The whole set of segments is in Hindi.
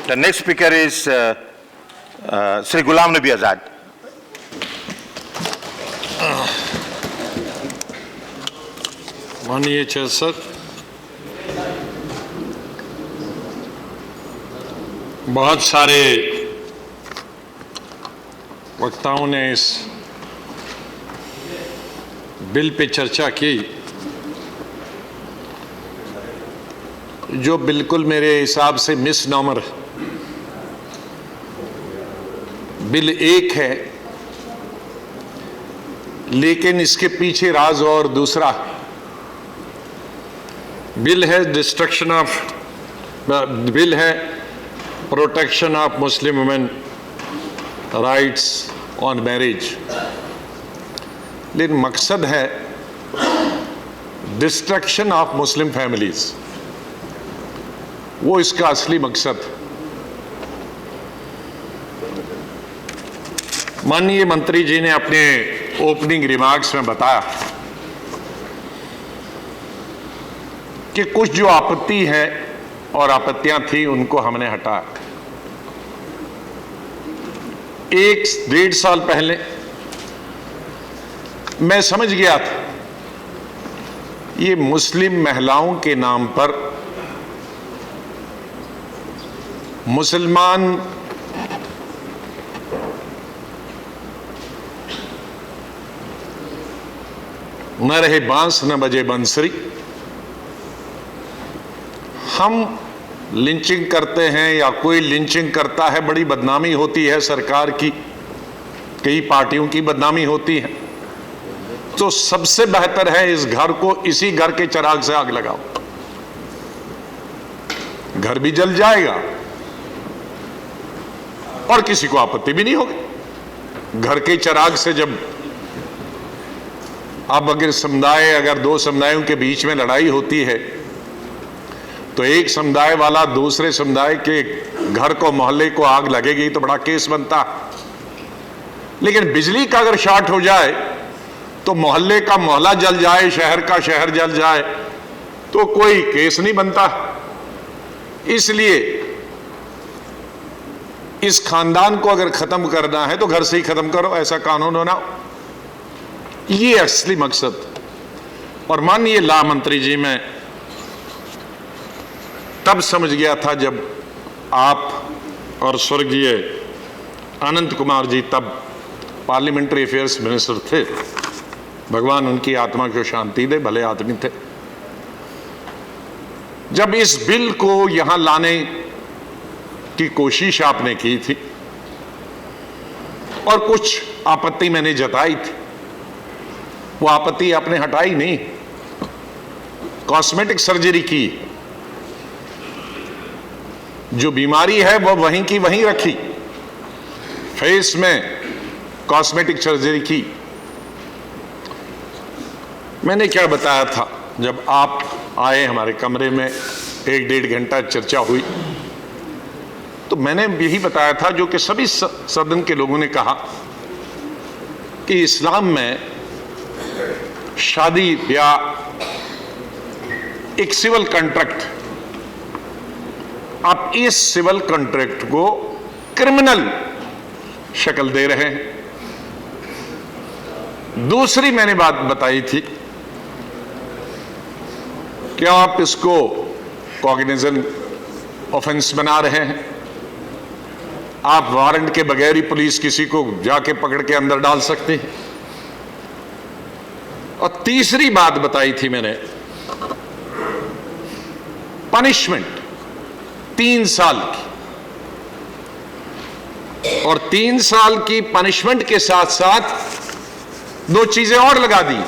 The next speaker is Sri Ghulam Nabi Azad. माननीय चेयरसर, बहुत सारे वक्ताओं ने इस बिल पे चर्चा की जो बिल्कुल मेरे हिसाब से मिसनॉमर बिल एक है, लेकिन इसके पीछे राज और दूसरा बिल है डिस्ट्रक्शन ऑफ बिल है protection of Muslim women rights on marriage, लेकिन मकसद है डिस्ट्रक्शन ऑफ मुस्लिम फैमिलीज, वो इसका असली मकसद। माननीय मंत्री जी ने अपने ओपनिंग रिमार्क्स में बताया कि कुछ जो आपत्ति है और आपत्तियां थी उनको हमने हटाया। 1-1.5 साल पहले मैं समझ गया था ये मुस्लिम महिलाओं के नाम पर मुसलमान न रहे बांस न बजे बंसरी, हम लिंचिंग करते हैं या कोई लिंचिंग करता है, बड़ी बदनामी होती है, सरकार की कई पार्टियों की बदनामी होती है। तो सबसे बेहतर है इस घर को इसी घर के चिराग से आग लगाओ, घर भी जल जाएगा और किसी को आपत्ति भी नहीं होगी। घर के चिराग से जब अब अगर दो समुदायों के बीच में लड़ाई होती है तो एक समुदाय वाला दूसरे समुदाय के घर को मोहल्ले को आग लगेगी तो बड़ा केस बनता। लेकिन बिजली का अगर शॉर्ट हो जाए तो मोहल्ले का मोहल्ला जल जाए, शहर का शहर जल जाए तो कोई केस नहीं बनता। इसलिए इस खानदान को अगर खत्म करना है तो घर से ही खत्म करो, ऐसा कानून बनाओ, ये असली मकसद। और माननीय ला मंत्री जी, मैं तब समझ गया था जब आप और स्वर्गीय अनंत कुमार जी तब पार्लियामेंट्री अफेयर्स मिनिस्टर थे, भगवान उनकी आत्मा को शांति दे, भले आदमी थे, जब इस बिल को यहां लाने की कोशिश आपने की थी और कुछ आपत्ति मैंने जताई थी, वो आपत्ति आपने हटाई नहीं, कॉस्मेटिक सर्जरी की, जो बीमारी है वो वहीं की वहीं रखी, फेस में कॉस्मेटिक सर्जरी की। मैंने क्या बताया था जब आप आए हमारे कमरे में, 1-1.5 घंटा चर्चा हुई, तो मैंने यही बताया था जो कि सभी सदन के लोगों ने कहा कि इस्लाम में शादी या एक सिविल कॉन्ट्रैक्ट, आप इस सिविल कॉन्ट्रैक्ट को क्रिमिनल शक्ल दे रहे हैं। दूसरी मैंने बात बताई थी कि आप इसको कॉग्निजेंट ऑफेंस बना रहे हैं, आप वारंट के बगैर ही पुलिस किसी को जाके पकड़ के अंदर डाल सकती है। और तीसरी बात बताई थी मैंने, पनिशमेंट 3 साल की, और 3 साल की पनिशमेंट के साथ साथ 2 चीजें और लगा दी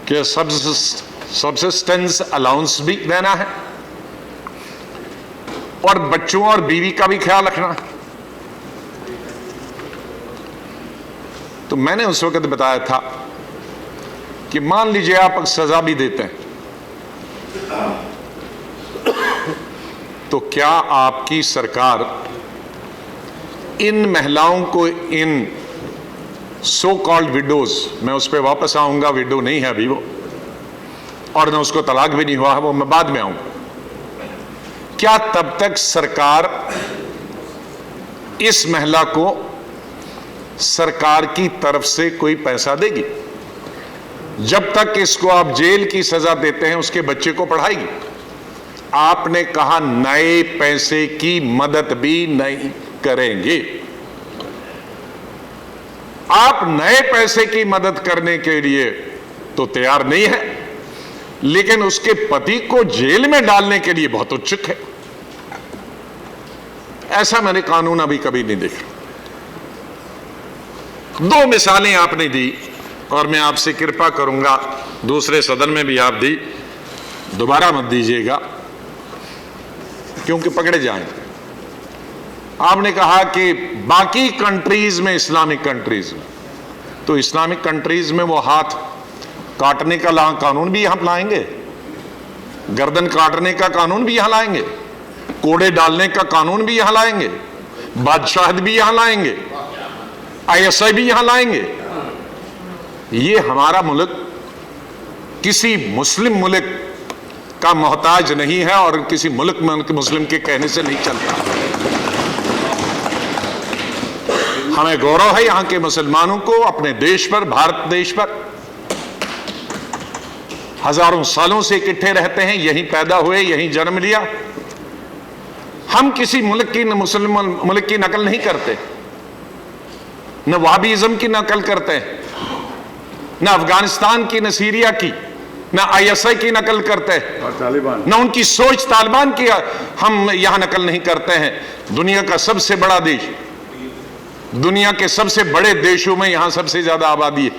कि सब्सिस्टेंस अलाउंस भी देना है और बच्चों और बीवी का भी ख्याल रखना। तो मैंने उस वक्त बताया था कि मान लीजिए आप सजा भी देते हैं तो क्या आपकी सरकार इन महिलाओं को, इन सो कॉल्ड विडोज, मैं उस पर वापस आऊंगा, विडो नहीं है अभी वो, और न उसको तलाक भी नहीं हुआ है, वो मैं बाद में आऊंगा, क्या तब तक सरकार इस महिला को सरकार की तरफ से कोई पैसा देगी? जब तक इसको आप जेल की सजा देते हैं उसके बच्चे को पढ़ाएगी? आपने कहा नए पैसे की मदद भी नहीं करेंगे। आप नए पैसे की मदद करने के लिए तो तैयार नहीं है, लेकिन उसके पति को जेल में डालने के लिए बहुत उत्सुक है। ऐसा मैंने कानून अभी कभी नहीं देखा। दो मिसालें आपने दी और मैं आपसे कृपा करूंगा, दूसरे सदन में भी आप दी, दोबारा मत दीजिएगा क्योंकि पकड़े जाएंगे। आपने कहा कि बाकी कंट्रीज में, इस्लामिक कंट्रीज में, तो इस्लामिक कंट्रीज में वो हाथ काटने का कानून भी यहां लाएंगे, गर्दन काटने का कानून भी यहां लाएंगे, कोड़े डालने का कानून भी यहां लाएंगे, बादशाहत भी यहां लाएंगे, ISI भी यहां लाएंगे। ये हमारा मुल्क किसी मुस्लिम मुल्क का मोहताज नहीं है और किसी मुल्क मुस्लिम के कहने से नहीं चलता। हमें गौरव है यहां के मुसलमानों को अपने देश पर, भारत देश पर। हजारों सालों से इकट्ठे रहते हैं, यहीं पैदा हुए, यहीं जन्म लिया। हम किसी मुल्क की, मुस्लिम मुल्क की नकल नहीं करते, न वहाबिज्म की नकल करते हैं, न अफगानिस्तान की, न सीरिया की, न ISI की नकल करते हैं, न उनकी सोच तालिबान की हम यहां नकल नहीं करते हैं। दुनिया का सबसे बड़ा देश, दुनिया के सबसे बड़े देशों में यहां सबसे ज्यादा आबादी है।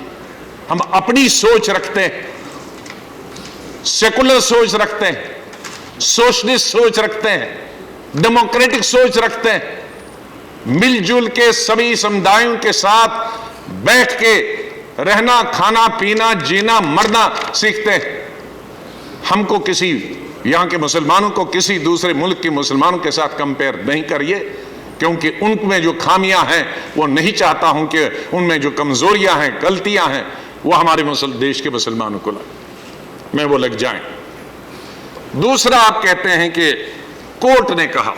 हम अपनी सोच रखते हैं, सेकुलर सोच रखते हैं, सोशलिस्ट सोच रखते हैं, डेमोक्रेटिक सोच रखते हैं, मिलजुल के सभी समुदायों के साथ बैठ के रहना, खाना, पीना, जीना, मरना सीखते हैं। हमको किसी, यहां के मुसलमानों को किसी दूसरे मुल्क के मुसलमानों के साथ कंपेयर नहीं करिए, क्योंकि उनमें जो खामियां हैं वो नहीं चाहता हूं कि उनमें जो कमजोरियां हैं, गलतियां हैं, वो हमारे देश के मुसलमानों को में वो लग जाएं। दूसरा, आप कहते हैं कि कोर्ट ने कहा,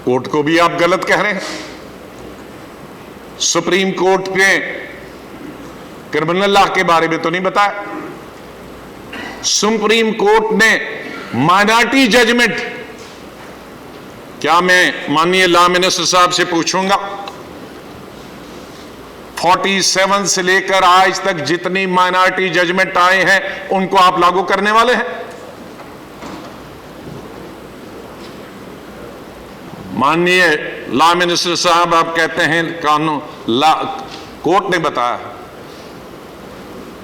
कोर्ट को भी आप गलत कह रहे हैं। सुप्रीम कोर्ट ने क्रिमिनल लॉ के बारे में तो नहीं बताया। सुप्रीम कोर्ट ने माइनॉरिटी जजमेंट, क्या मैं माननीय लॉ मिनिस्टर साहब से पूछूंगा, 47 से लेकर आज तक जितनी माइनॉरिटी जजमेंट आए हैं उनको आप लागू करने वाले हैं? माननीय लॉ मिनिस्टर साहब, आप कहते हैं कानून, कोर्ट ने बताया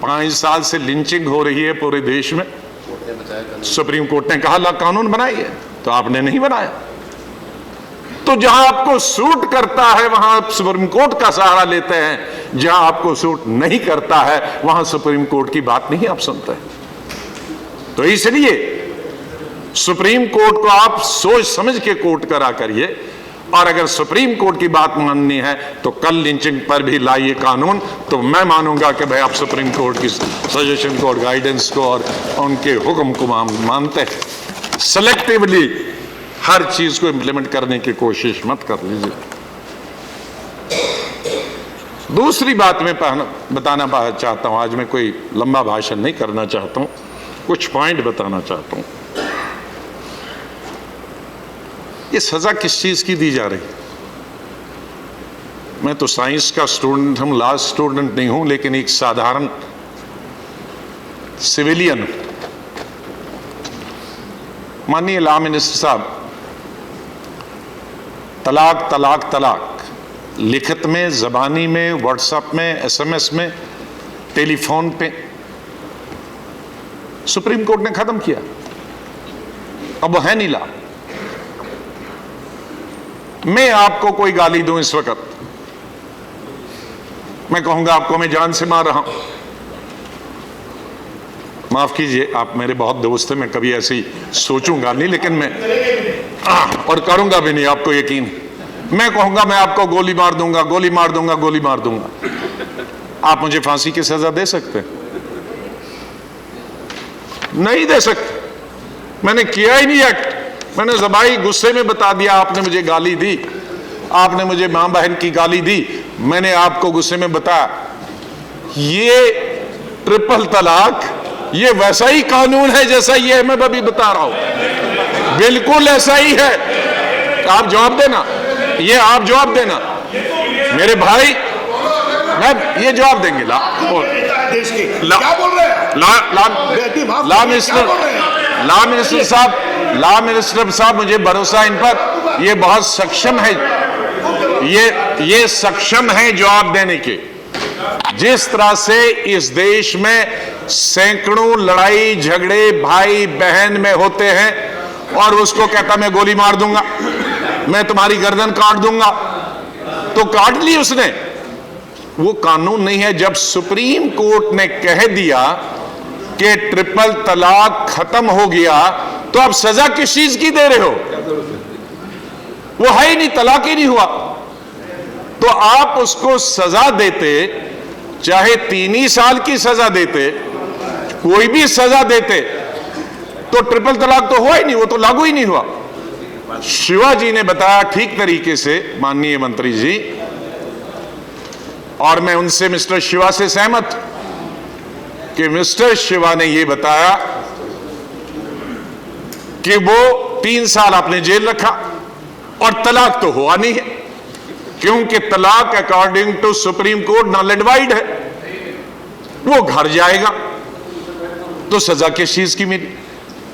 5 साल से लिंचिंग हो रही है पूरे देश में। सुप्रीम कोर्ट ने कहा कानून बनाइए, तो आपने नहीं बनाया। तो जहां आपको सूट करता है वहां आप सुप्रीम कोर्ट का सहारा लेते हैं, जहां आपको सूट नहीं करता है वहां सुप्रीम कोर्ट की बात नहीं आप सुनते। तो इसलिए सुप्रीम कोर्ट को आप सोच समझ के कोर्ट करा करिए, और अगर सुप्रीम कोर्ट की बात माननी है तो कल लिंचिंग पर भी लाइए कानून, तो मैं मानूंगा कि भाई आप सुप्रीम कोर्ट की सजेशन को और गाइडेंस को और उनके हुक्म को मानते हैं। सेलेक्टिवली हर चीज को इंप्लीमेंट करने की कोशिश मत कर लीजिए। दूसरी बात मैं बताना चाहता हूं, आज मैं कोई लंबा भाषण नहीं करना चाहता हूं, कुछ पॉइंट बताना चाहता हूं। ये सजा किस चीज की दी जा रही? मैं तो साइंस का स्टूडेंट हूं, लॉ स्टूडेंट नहीं हूं, लेकिन एक साधारण सिविलियन। माननीय लॉ मिनिस्टर साहब, तलाक तलाक तलाक लिखित में, जबानी में, व्हाट्सएप में, SMS में, टेलीफोन पे सुप्रीम कोर्ट ने खत्म किया। अब वो है नहीं लॉ। मैं आपको कोई गाली दूं इस वक्त, मैं कहूंगा आपको मैं जान से मार रहा हूं, माफ कीजिए, आप मेरे बहुत दोस्त हैं, मैं कभी ऐसी सोचूंगा नहीं, लेकिन मैं और करूंगा भी नहीं, आपको यकीन। मैं कहूंगा मैं आपको गोली मार दूंगा, गोली मार दूंगा, गोली मार दूंगा, आप मुझे फांसी की सजा दे सकते हैं? नहीं दे सकते। मैंने किया ही नहीं एक्ट। मैंने ज़बाई गुस्से में बता दिया, आपने मुझे गाली दी, आपने मुझे मां बहन की गाली दी, मैंने आपको गुस्से में बताया। ये ट्रिपल तलाक ये वैसा ही कानून है जैसा ये मैं अभी बता रहा हूं, बिल्कुल ऐसा ही है। आप जवाब देना, ये आप जवाब देना मेरे भाई, मैं ये जवाब देंगे। ला मिनिस्टर साहब मुझे भरोसा इन पर, ये बहुत सक्षम है, ये सक्षम है जवाब देने के। जिस तरह से इस देश में सैकड़ों लड़ाई झगड़े भाई बहन में होते हैं और उसको कहता मैं गोली मार दूंगा, मैं तुम्हारी गर्दन काट दूंगा, तो काट ली उसने, वो कानून नहीं है। जब सुप्रीम कोर्ट ने कह दिया कि ट्रिपल तलाक खत्म हो गया, तो अब सजा किस चीज की दे रहे हो? वो है ही नहीं, तलाक ही नहीं हुआ। तो आप उसको सजा देते, चाहे 3 ही साल की सजा देते, कोई भी सजा देते, तो ट्रिपल तलाक तो हुआ ही नहीं, वो तो लागू ही नहीं हुआ। शिवाजी ने बताया ठीक तरीके से, माननीय मंत्री जी, और मैं उनसे मिस्टर शिवा से सहमत कि मिस्टर शिवा ने यह बताया कि वो 3 साल आपने जेल रखा और तलाक तो हुआ नहीं है, क्योंकि talaq according to Supreme Court null and void है। वो घर जाएगा तो सजा किस चीज की मिली?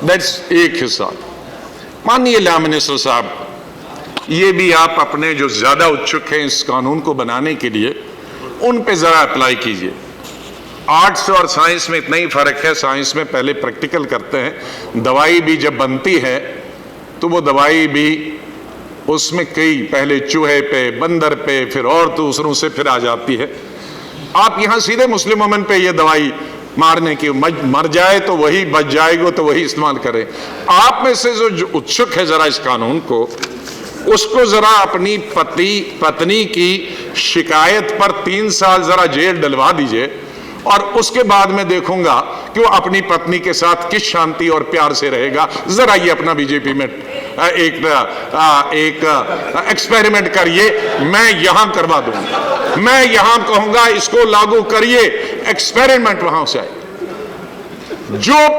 दैट्स एक हिस्सा। माननीय लॉ मिनिस्टर साहब, ये भी आप अपने जो ज्यादा उत्सुक हैं इस कानून को बनाने के लिए, उन पे जरा अप्लाई कीजिए। आर्ट्स और साइंस में इतना ही फर्क है, साइंस में पहले प्रैक्टिकल करते हैं, दवाई भी जब बनती है तो वो दवाई भी उसमें कई पहले चूहे पे, बंदर पे, फिर और दूसरों से फिर आ जाती है। आप यहां सीधे मुस्लिम वुमन पे ये दवाई मारने की, मर जाए तो वही, बच जाएगा तो वही इस्तेमाल करें। आप में से जो उत्सुक है जरा इस कानून को, उसको जरा अपनी पत्नी की शिकायत पर 3 साल जरा जेल डलवा दीजिए, और उसके बाद मैं देखूंगा कि वो अपनी पत्नी के साथ किस शांति और प्यार से रहेगा। जरा ये अपना बीजेपी में एक एक्सपेरिमेंट करिए, मैं यहां करवा दूंगा, मैं यहां कहूंगा इसको लागू करिए, एक्सपेरिमेंट वहां से आए। जो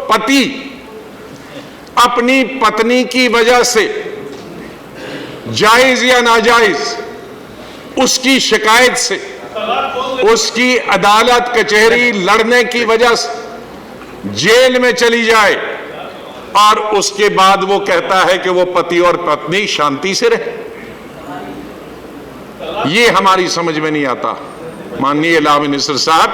पति अपनी पत्नी की वजह से जायज या नाजायज उसकी शिकायत से, उसकी अदालत कचहरी लड़ने की वजह से जेल में चली जाए, और उसके बाद वो कहता है कि वो पति और पत्नी शांति से रहे, ये हमारी समझ में नहीं आता। माननीय लॉ मिनिस्टर साहब,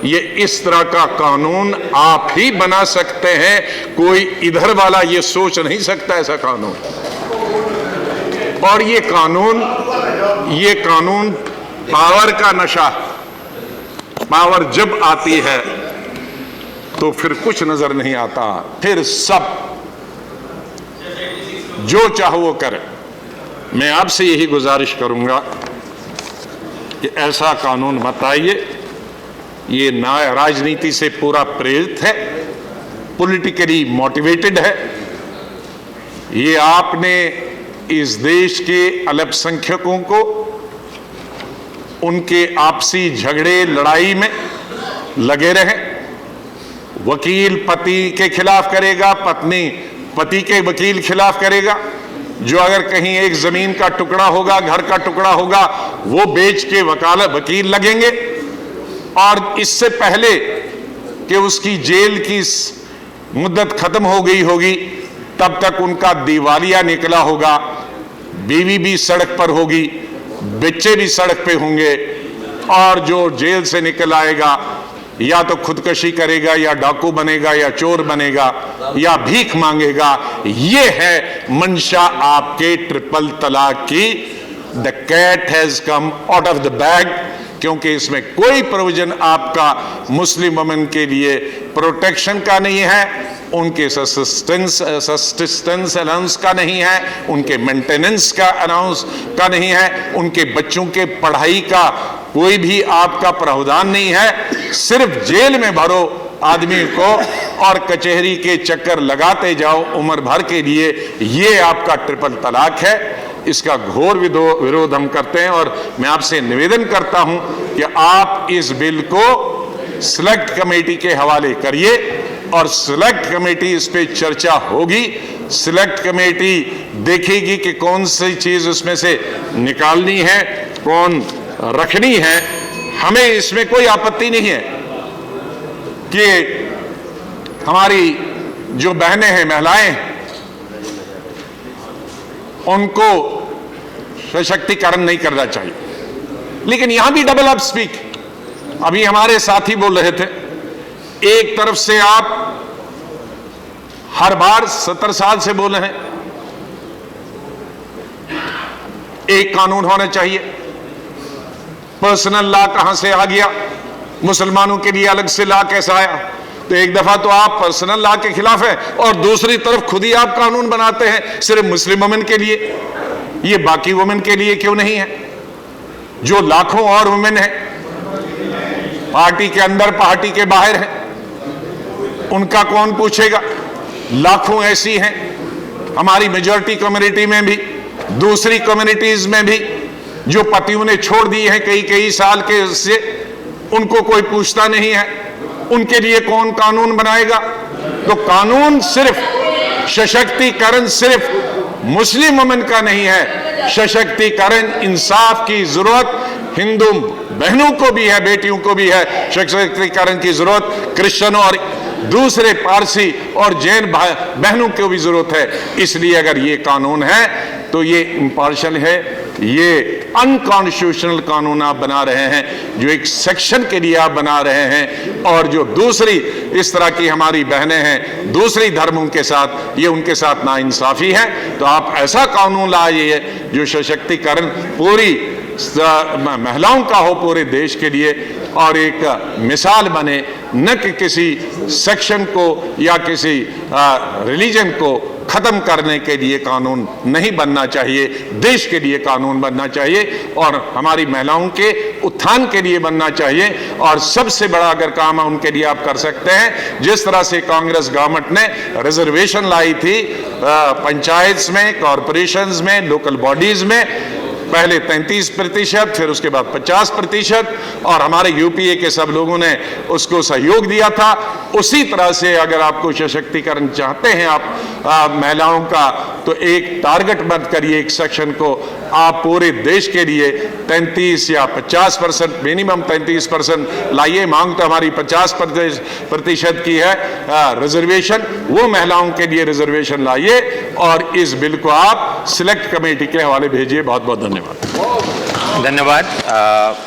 ये इस तरह का कानून आप ही बना सकते हैं, कोई इधर वाला ये सोच नहीं सकता ऐसा कानून। और ये कानून पावर का नशा, पावर जब आती है तो फिर कुछ नजर नहीं आता, फिर सब जो चाहो वो करे। मैं आपसे यही गुजारिश करूंगा कि ऐसा कानून मत आइए, ये ना राजनीति से पूरा प्रेरित है, पॉलिटिकली मोटिवेटेड है। ये आपने इस देश के अल्पसंख्यकों को उनके आपसी झगड़े लड़ाई में लगे रहे, वकील पति के खिलाफ करेगा, पत्नी पति के वकील खिलाफ करेगा, जो अगर कहीं एक जमीन का टुकड़ा होगा, घर का टुकड़ा होगा, वो बेच के वकील लगेंगे, और इससे पहले कि उसकी जेल की मुद्दत खत्म हो गई होगी तब तक उनका दिवालिया निकला होगा, बीवी भी सड़क पर होगी, बच्चे भी सड़क पे होंगे, और जो जेल से निकल आएगा या तो खुदकशी करेगा, या डाकू बनेगा, या चोर बनेगा, या भीख मांगेगा। ये है मंशा आपके ट्रिपल तलाक की। The cat has come out of the bag, क्योंकि इसमें कोई प्रोविजन आपका मुस्लिम वुमेन के लिए प्रोटेक्शन का नहीं है, उनके सस्टेंस अलाउंस का नहीं है, उनके मेंटेनेंस का अलाउंस का नहीं है, उनके बच्चों के पढ़ाई का कोई भी आपका प्रावधान नहीं है। सिर्फ जेल में भरो आदमी को और कचहरी के चक्कर लगाते जाओ उम्र भर के लिए, ये आपका ट्रिपल तलाक है। इसका घोर विरोध हम करते हैं और मैं आपसे निवेदन करता हूं कि आप इस बिल को सिलेक्ट कमेटी के हवाले करिए और सिलेक्ट कमेटी इस पे चर्चा होगी। सिलेक्ट कमेटी देखेगी कि कौन सी चीज उसमें से निकालनी है, कौन रखनी है। हमें इसमें कोई आपत्ति नहीं है कि हमारी जो बहनें हैं, महिलाएं, उनको सशक्तिकरण नहीं करना चाहिए, लेकिन यहां भी डबल अप स्पीक। अभी हमारे साथी बोल रहे थे, एक तरफ से आप हर बार 70 साल से बोल रहे हैं एक कानून होना चाहिए। पर्सनल लॉ कहां से आ गया? मुसलमानों के लिए अलग से लॉ कैसा आया? तो एक दफा तो आप पर्सनल लॉ के खिलाफ है और दूसरी तरफ खुद ही आप कानून बनाते हैं सिर्फ मुस्लिम वुमेन के लिए। ये बाकी वुमेन के लिए क्यों नहीं है, जो लाखों और वुमेन है, पार्टी के अंदर पार्टी के बाहर है? उनका कौन पूछेगा? लाखों ऐसी हैं हमारी मेजॉरिटी कम्युनिटी में भी, दूसरी कम्युनिटीज में भी, जो पतियों ने छोड़ दी है कई कई साल के से, उनको कोई पूछता नहीं है। उनके लिए कौन कानून बनाएगा? तो कानून सिर्फ सशक्तिकरण सिर्फ मुस्लिम वुमेन का नहीं है, सशक्तिकरण इंसाफ की जरूरत हिंदू बहनों को भी है, बेटियों को भी है। सशक्तिकरण की जरूरत क्रिश्चियनों और दूसरे पारसी और जैन बहनों को भी जरूरत है। इसलिए अगर ये कानून है तो ये इम्पार्शियल है, ये अनकॉन्स्टिट्यूशनल कानून आप बना रहे हैं, जो एक सेक्शन के लिए आप बना रहे हैं। और जो दूसरी इस तरह की हमारी बहनें हैं दूसरी धर्मों के साथ, ये उनके साथ नाइंसाफी है। तो आप ऐसा कानून लाइए जो सशक्तिकरण पूरी महिलाओं का हो पूरे देश के लिए और एक मिसाल बने, न कि किसी सेक्शन को या किसी रिलीजन को खत्म करने के लिए कानून नहीं बनना चाहिए, देश के लिए कानून बनना चाहिए और हमारी महिलाओं के उत्थान के लिए बनना चाहिए। और सबसे बड़ा अगर काम है उनके लिए आप कर सकते हैं, जिस तरह से कांग्रेस गवर्नमेंट ने रिजर्वेशन लाई थी पंचायत में, कॉरपोरेशंस में, लोकल बॉडीज में, पहले 33%, फिर उसके बाद 50%, और हमारे यूपीए के सब लोगों ने उसको सहयोग दिया था। उसी तरह से अगर आपको सशक्तिकरण चाहते हैं आप महिलाओं का, तो एक टारगेट मत करिए एक सेक्शन को, आप पूरे देश के लिए 33 या 50%, मिनिमम 33% लाइए। मांग तो हमारी 50% की है रिजर्वेशन, वो महिलाओं के लिए रिजर्वेशन लाइए और इस बिल को आप सिलेक्ट कमेटी के हवाले भेजिए। बहुत बहुत धन्यवाद। धन्यवाद।